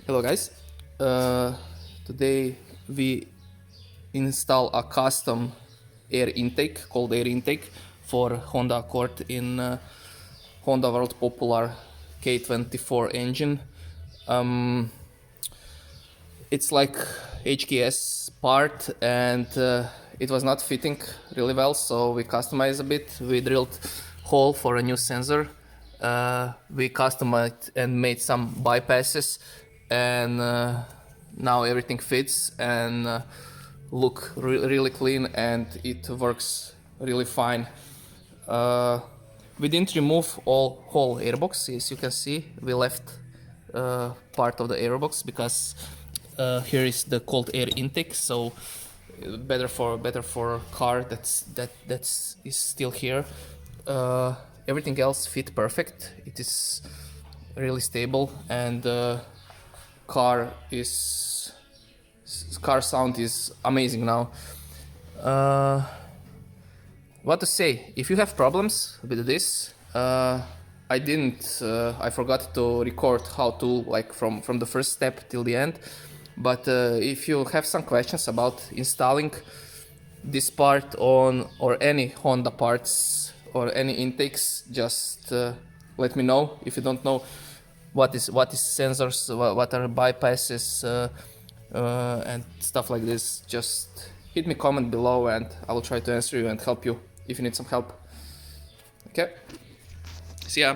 Hello guys, uh, today we install a custom air intake called air intake for Honda Accord in Honda world popular K24 engine. It's like HKS part and it was not fitting really well, so we customized a bit. We drilled hole for a new sensor. We customized and made some bypasses, and now everything fits and look really clean, and it works really fine. We didn't remove whole airbox. As you can see, we left part of the airbox because here is the cold air intake, so better for car that's is still here. Everything else fit perfect. It is really stable, and car is car sound is amazing now. What to say? If you have problems with this, I forgot to record how to, like, from the first step till the end. But if you have some questions about installing this part on, or any Honda parts or any intakes, just let me know. If you don't know what is sensors, what are bypasses, and stuff like this, just hit me comment below and I will try to answer you and help you if you need some help. Okay, see ya.